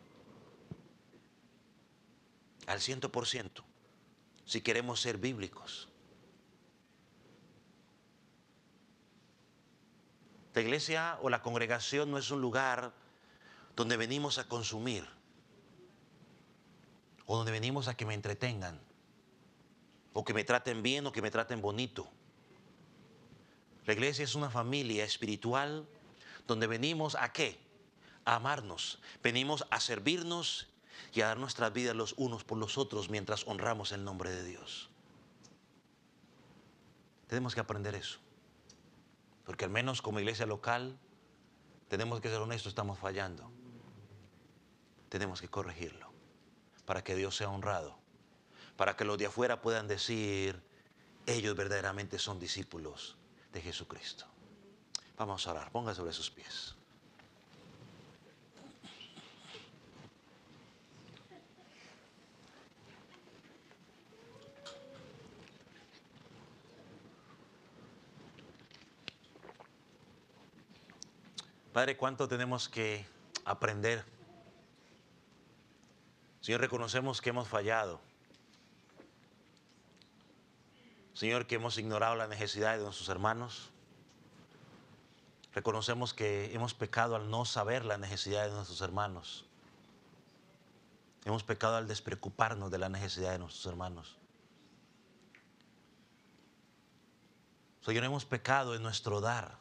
al 100%, si queremos ser bíblicos. La iglesia o la congregación no es un lugar donde venimos a consumir o donde venimos a que me entretengan o que me traten bien o que me traten bonito. La iglesia es una familia espiritual donde venimos ¿a qué? A amarnos. Venimos a servirnos y a dar nuestras vidas los unos por los otros mientras honramos el nombre de Dios. Tenemos que aprender eso. Porque al menos como iglesia local tenemos que ser honestos, estamos fallando. Tenemos que corregirlo para que Dios sea honrado. Para que los de afuera puedan decir, ellos verdaderamente son discípulos de Jesucristo. Vamos a orar, ponga sobre sus pies. Padre, ¿cuánto tenemos que aprender? Señor, reconocemos que hemos fallado. Señor, que hemos ignorado la necesidad de nuestros hermanos. Reconocemos que hemos pecado al no saber la necesidad de nuestros hermanos. Hemos pecado al despreocuparnos de la necesidad de nuestros hermanos. Señor, hemos pecado en nuestro dar.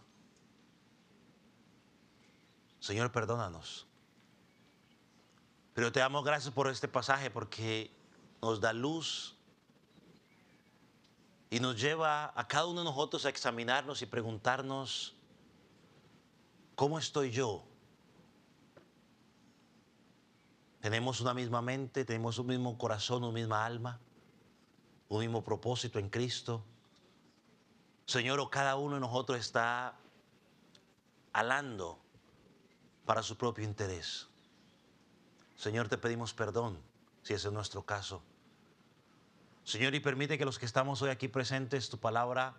Señor, perdónanos. Pero te damos gracias por este pasaje porque nos da luz y nos lleva a cada uno de nosotros a examinarnos y preguntarnos, ¿cómo estoy yo? Tenemos una misma mente, tenemos un mismo corazón, una misma alma, un mismo propósito en Cristo. Señor, o cada uno de nosotros está alando para su propio interés. Señor, te pedimos perdón si ese es nuestro caso. Señor, y permite que los que estamos hoy aquí presentes, tu palabra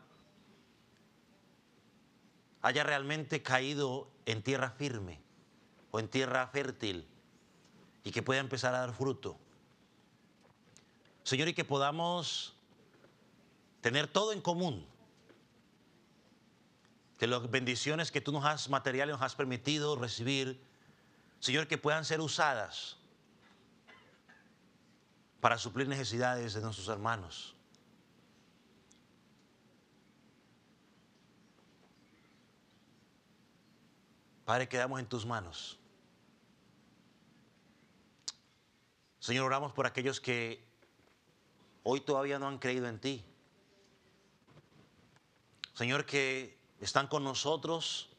haya realmente caído en tierra firme o en tierra fértil y que pueda empezar a dar fruto. Señor, y que podamos tener todo en común. Que las bendiciones que tú nos has, materiales nos has permitido recibir, Señor, que puedan ser usadas para suplir necesidades de nuestros hermanos. Padre, quedamos en tus manos. Señor, oramos por aquellos que hoy todavía no han creído en ti. Señor, que están con nosotros,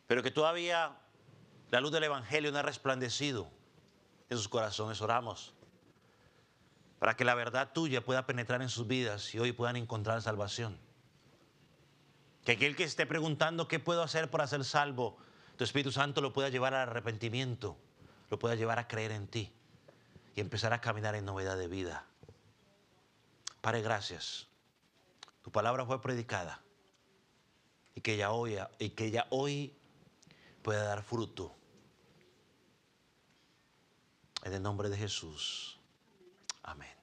pero que todavía la luz del Evangelio no ha resplandecido en sus corazones. Oramos para que la verdad tuya pueda penetrar en sus vidas y hoy puedan encontrar salvación. Que aquel que esté preguntando qué puedo hacer para ser salvo, tu Espíritu Santo lo pueda llevar al arrepentimiento, lo pueda llevar a creer en ti y empezar a caminar en novedad de vida. Padre, gracias. Tu palabra fue predicada y que ella hoy pueda dar fruto. En el nombre de Jesús. Amén.